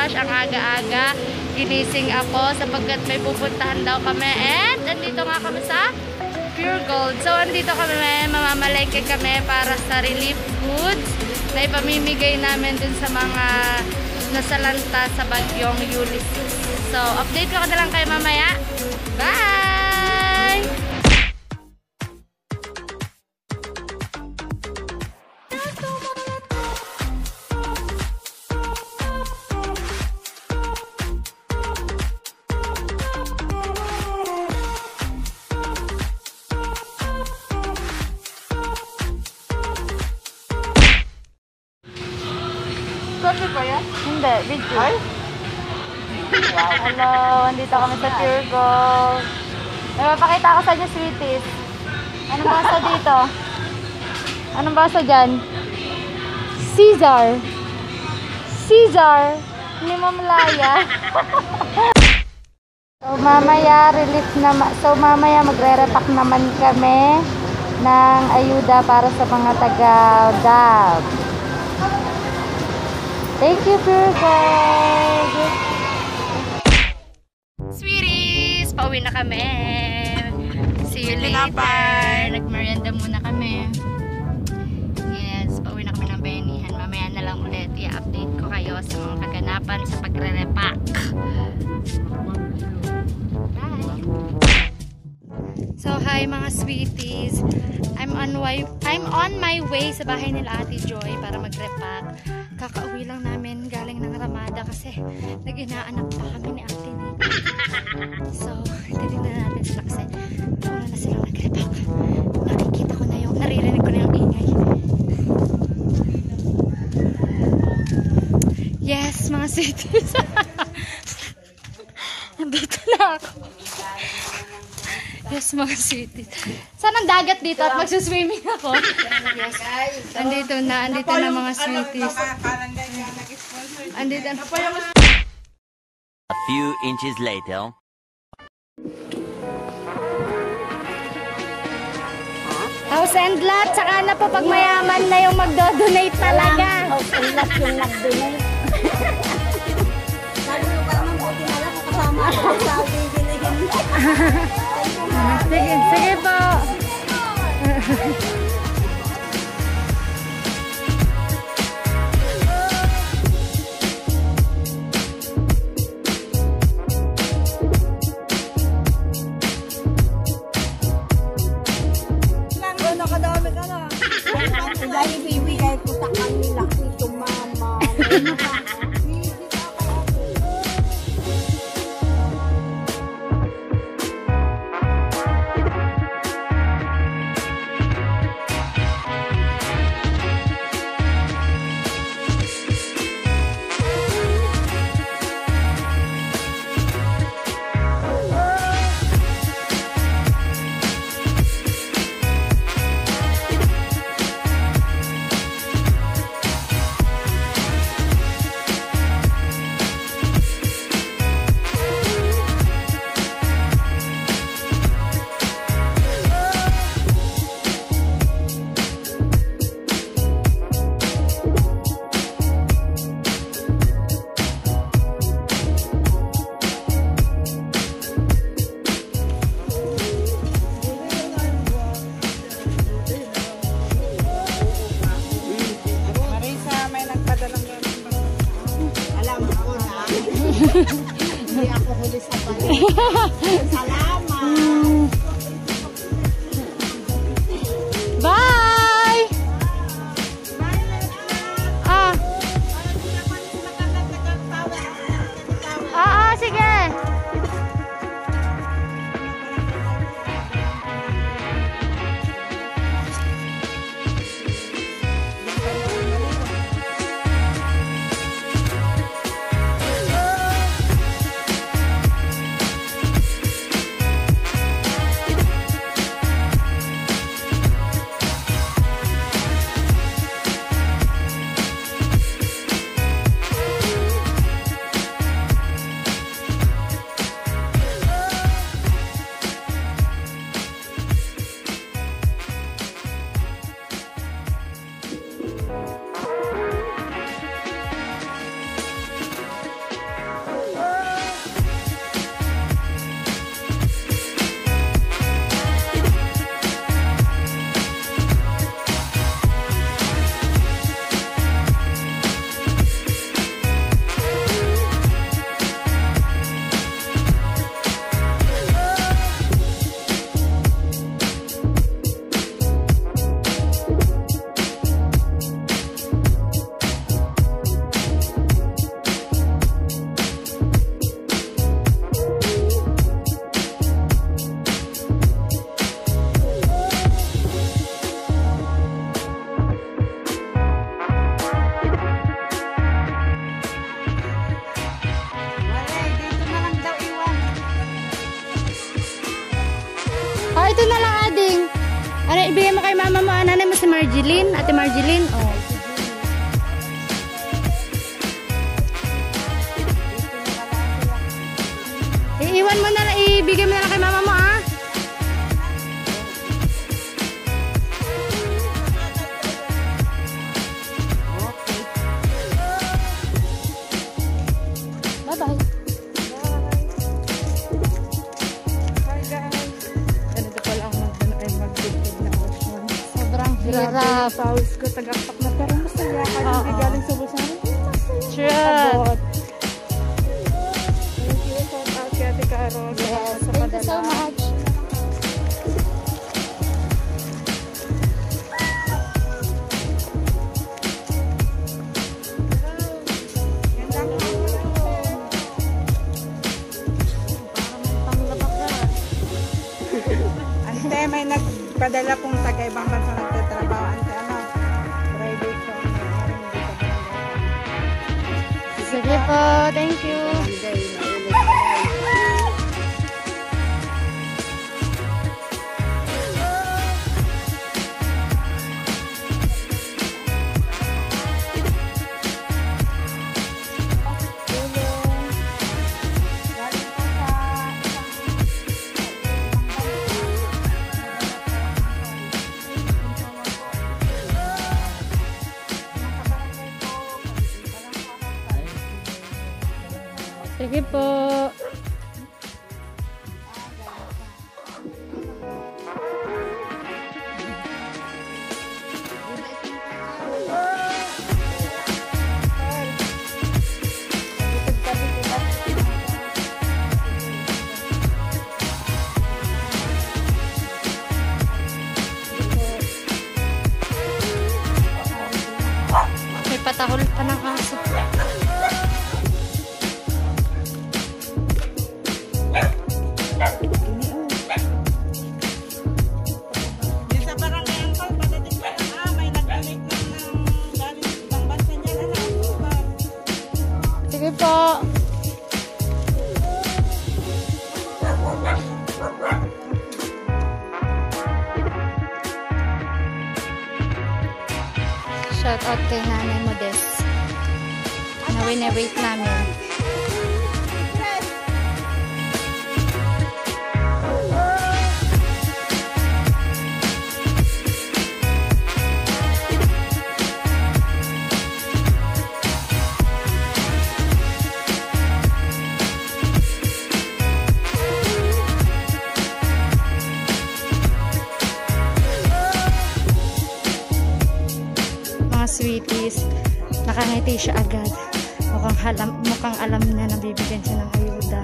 gosh, ang aga-aga. Ginising ako sapagkat may pupuntahan daw kami. And andito nga kami sa Pure Gold. So, andito kami, mamamalengke kami para sa relief goods na ipamimigay namin dun sa mga nasalanta sa bagyong Ulysses. So, update ko na lang kayo mamaya. Bye! Coffee pa yan? Hindi, video. Ay? Wow, hello. Andito kami sa Pure Gold. May mapakita ako sa inyo, sweeties. Anong basa dito? Anong basa dyan? Caesar. Caesar. Hindi mo malaya. So mamaya magre-repack naman kami ng ayuda para sa mga taga-Dab. Thank you, Pure Gold. Sweeties, pauwi na kami. See you later. Nagmerienda muna kami. Yes, pauwi na kami ng Benihan. Mamaya na lang ulit i-update ko kayo sa mga kaganapan sa pagre-repack. Bye! So, hi mga sweeties. I'm on my way sa bahay nila Ate Joy para mag-repack. Kakauwi lang namin galing ng Ramada kasi nag-inaanak pa kami ni Ate Nita. So, titignan natin sila kasi una na sila nag-repack. Nakikita ko na yung, naririnig ko na yung ingay. Yes, mga sweeties. Nandito na ako. Yes, mga sweeties. Saan ang dagat dito at magsuswimming ako? Yes. Andito na mga sweeties. Andito na. A few inches later. House and lot, saka na po pag mayaman na yung magdo-donate talaga. House and lot yung nag-donate. Sabi mo pa naman buti na lang kasama ako sa bibili. Sige po. Nakadami ka na. Dahil bibigay ko sa kanila ito, mama. Hindi ako huli sa balik. Salamat! Bye! Sige! Ano, ibigay mo kay mama mo, nanay mo si Marjeline, ate Marjeline. Oh. Iiwan mo na lang, ibigay mo na lang kay mama mo, ah. Bye-bye. Hi guys. Ganito pala ang mag-bigtid na ocean. Sobrang hirap. Pawis ko tagapak na pero masaya ka. Hindi galing sa busan. True. Abot. Thank you so much, Ate Carol. Yes, Sa thank you so padala. much. Ante, may nagpadala pong taga-ibang bansa nagtatrabaho. Ante, ano? Private show. Sige po, thank you. Sige po. May patahol pa ng aso. Di sa barangay ang call, padating pa lang, may nag-donate ng galing ibang bansa niya na lang. Sige po. Shout out kay Nanay Modest. Na wini-wait namin. Mga sweeties, nakangiti siya agad. Mukhang alam niya na bibigyan siya ng ayuda.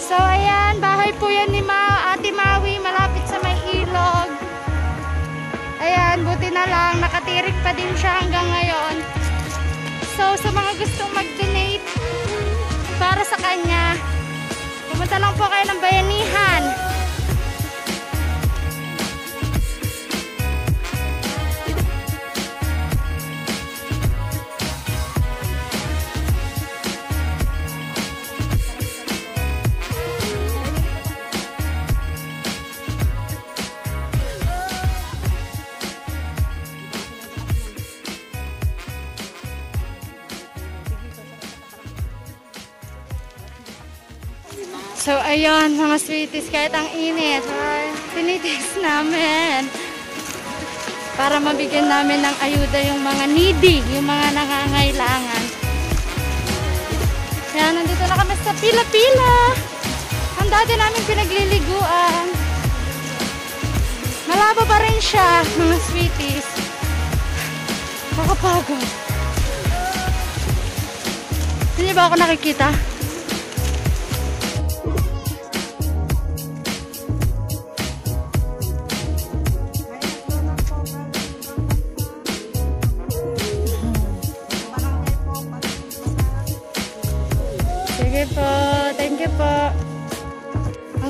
So ayan, bahay po yan ni Ate Maui, malapit sa may ilog. Ayan, buti na lang, nakatirik pa din siya hanggang ngayon. So sa mga gustong mag-donate para sa kanya, pumunta lang po kayo ng Bayanihan. So, ayun, mga sweeties, kahit ang init, tinitis namin para mabigyan namin ng ayuda yung mga needy, yung mga nangangailangan. Yan, nandito na kami sa pila-pila. Ang dati namin pinagliliguan. Malabo pa rin siya, mga sweeties. Nakapagod. Hindi ba ako nakikita?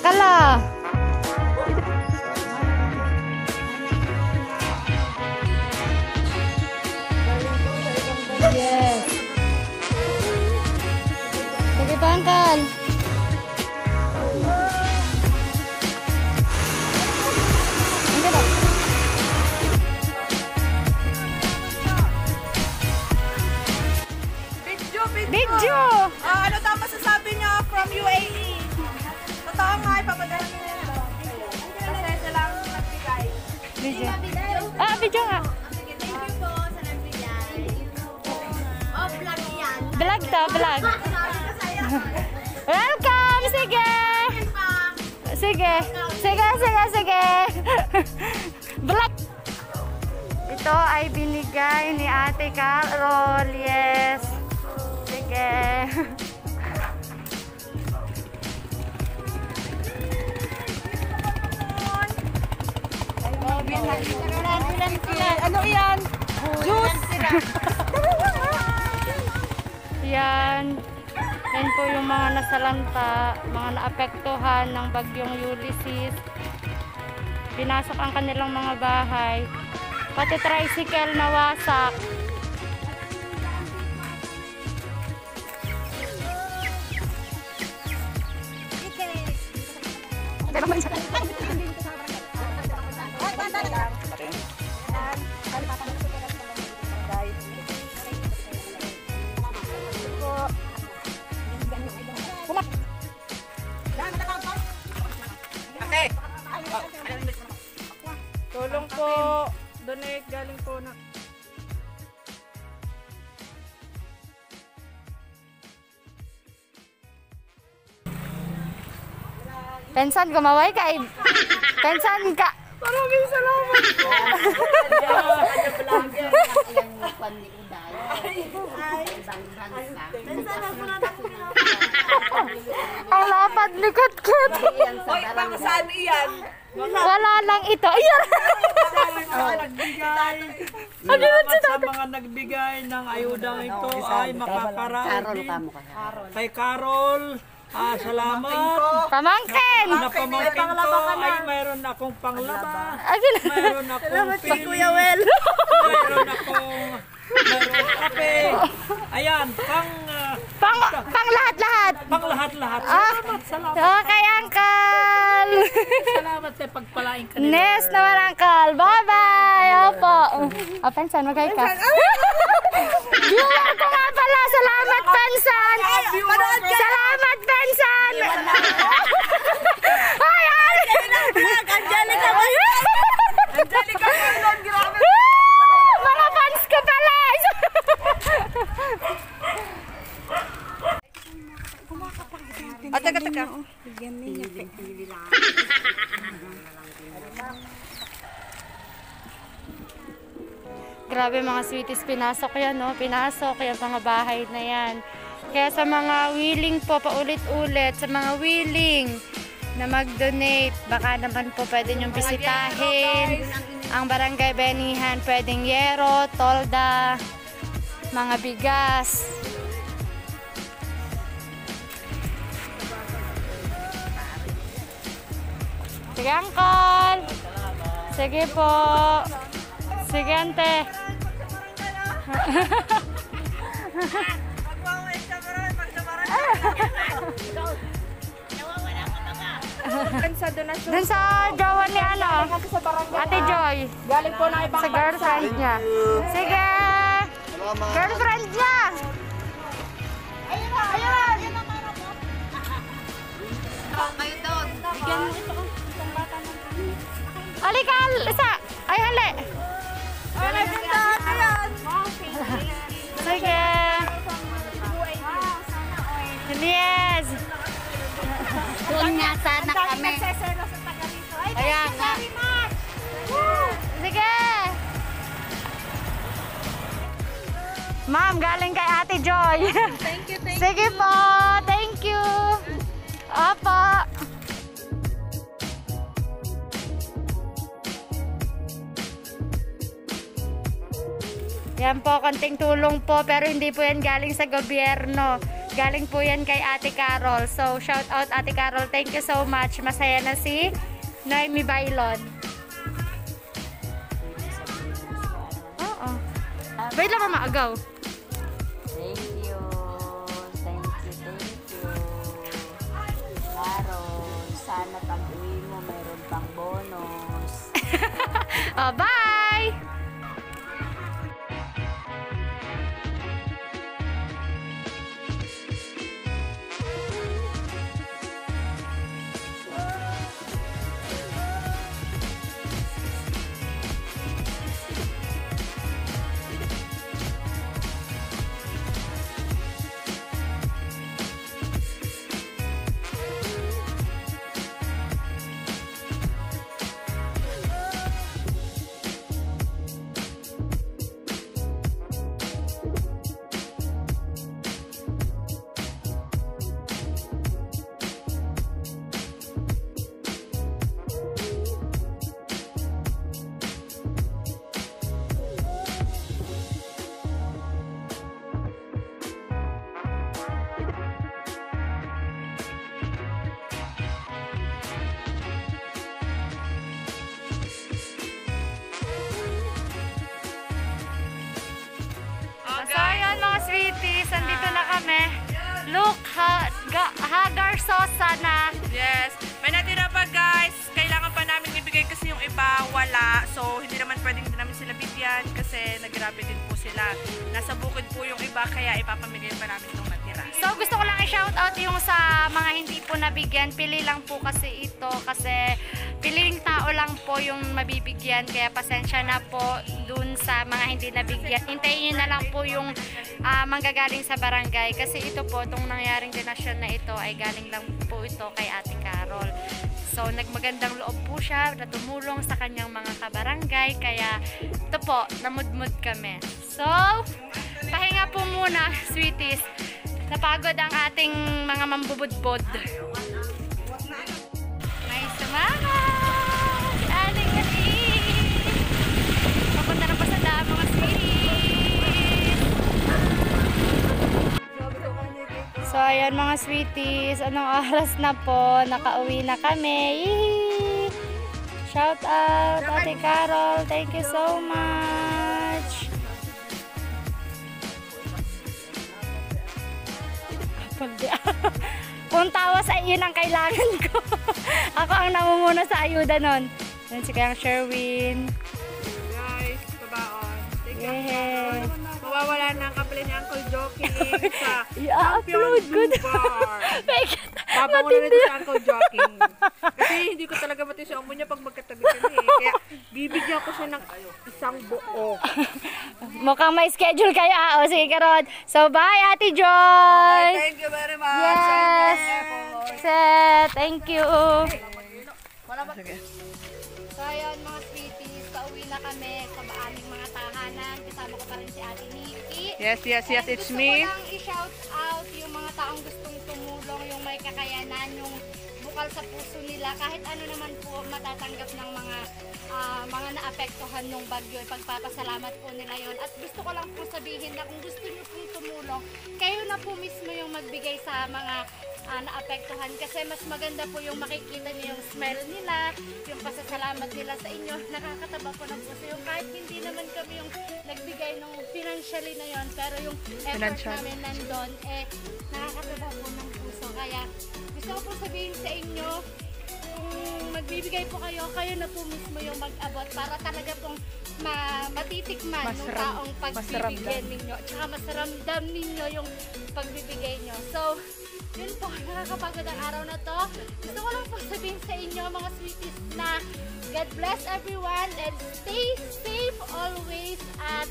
Uncle ah. Yes. Sige pa, Uncle. Hindi ba? Video! Ano daw masasabi niyo from UAE? Totoo nga, ipapadala niyo yan. Kasi sila ang nagbigay. Video. Ah, video nga. Sige, thank you po sa nagbigay. Oh, vlog yan. Vlog to, vlog. Welcome! Sige! Sige. Sige, sige, sige. Vlog! Ito ay binigay ni Ate Carol. Yes. Sige. Ano yan? Juice! Yan. Yan po yung mga nasalanta, mga naapektuhan ng bagyong Ulysses. Pinasak ang kanilang mga bahay. Pati tricycle nawasak. Tulong po. Donate galing po na. Pensan, gumaway ka. Pensan ka. Maraming salamat po. Ang lapad ni Kut-Kut. Hoy, baka saan iyan? Wala lang ito. Ayan. Nagbigay. Salamat sa mga nagbigay ng ayudang ito ay makakaraan din. Kay Carol, salamat. Pamangkin. Na pamangkin ko ay mayroon akong panglaba. Agil. Mayroon akong pili. Well. Mayroon kape. Ayan, Pang lahat-lahat. pang lahat-lahat. Salamat. Okay, Uncle. Salamat sa pagpalain ka nila. Nes naman, Uncle. Bye-bye. Opo. Pensan, magay ka. Viewer ko nga pala. Salamat, Pensan. Salamat, Pensan. Ay, ay. Angelica Marlon, grabe. Mga fans ko pala. Teka. Grabe mga sweeties, pinasok yan, no? Pinasok yung mga bahay na yan. Kaya sa mga willing po, paulit-ulit, sa mga willing na mag-donate, baka naman po pwede nyong bisitahin ang Barangay Benihan. Pwedeng yero, tolda, mga bigas. Sige, Uncle. Sige po. Sige, Ante. Dun sa jowa ni Ate Joy. Galing po na ibang Sa girlfriend niya. Sige. Girlfriend niya. Ayun. Kayo doon. Bigyan mo ito. Halika, isa. Ay, hali. Sige. Yes. Doon nga sana kami. Ayan nga. Sige. Ma'am, galing kay Ate Joy. Thank you. Sige po. Thank you. Apa. Yan po, konting tulong po, pero hindi po yan galing sa gobyerno. Galing po yan kay Ate Carol. So, shout out Ate Carol. Thank you so much. Masaya na si Noemi Bailon. Oo. Wait lang, Mama. Go. Thank you. Thank you. Carol, sana pag-uwi mo meron pang bonus. Oh, bye! So, ayan mga sweeties, andito na kami. Look, Hagar Sosa na. Yes. May natira pa guys. Kailangan pa namin ibigay kasi yung iba wala. So, hindi naman pwedeng din namin sila bigyan kasi nagrabe din po sila. Nasa bukid po yung iba kaya ipapamigay pa namin itong natira. So, gusto ko lang i-shout out yung sa mga hindi po nabigyan. Pili lang po kasi ito kasi piling tao lang po yung mabibigyan. Kaya pasensya na po dun sa mga hindi nabigyan. Hintayin nyo na lang po yung manggagaling sa barangay. Kasi ito po, itong nangyaring donasyon na ito ay galing lang po ito kay Ate Carol. So, nagmagandang loob po siya na tumulong sa kanyang mga kabarangay. Kaya ito po, namudmud kami. So, pahinga po muna, sweeties. Napagod ang ating mga mambubudbod. May sumama! Si Aling Aling! Papunta na pa sa daan, mga sweeties! So, ayan mga sweeties. Anong oras na po? Nakauwi na kami. Yee! Shout out, Ate Carol. Thank you so much. Kung tawa sa iyon ang kailangan ko. Ako ang namumuna sa ayuda nun. Yan si Kayang Sherwin. Guys, babaon. Thank you. Yay! Mawawala na ang kapila ni Uncle Joking sa I-upload ko na. Bar. Babango na rin si Uncle Joking. Kasi hindi ko talaga mati sa amo niya pag magkatabi kami. Kaya bibigyan ko siya ng isang buo. Mukhang may schedule kayo. O, sige Karod. So, bye Ate Joy! Thank you very much. Yes! Set! Thank you! So, ayun mga sweeties. Pauwi na kami sa aming mga tahanan. Kasama ko pa rin si Ate Nikki. Yes, it's Gusto me. ko lang i-shout out yung mga taong gustong tumulong, yung may kakayanan, yung bukal sa puso nila. Kahit ano naman po matatanggap ng mga naapektuhan ng bagyo, pagpapasalamat po nila yon. At gusto ko lang po sabihin na kung gusto nyo pong tumulong, kayo na po mismo yung magbigay sa mga naapektuhan kasi mas maganda po yung makikita niyo yung smile nila, yung pasasalamat nila sa inyo. Nakakataba po ng puso yung kahit hindi naman kami yung nagbigay ng financially na yon, pero yung effort namin nandun, nakakataba po ng puso. Kaya gusto ko po sabihin sa inyo, kung magbibigay po kayo, kayo na po mismo yung mag-abot para talaga pong matitikman ng taong pagbibigyan ninyo. Tsaka masaramdam ninyo yung pagbibigay nyo. So, yun po, nakakapagod ang araw na to. Gusto ko lang po sabihin sa inyo, mga sweeties, na God bless everyone and stay safe always at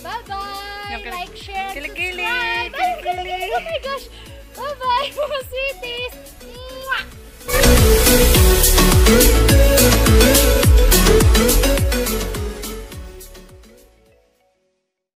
bye-bye! Like, share, subscribe! Oh my gosh! Bye-bye, mga sweeties! Mwah!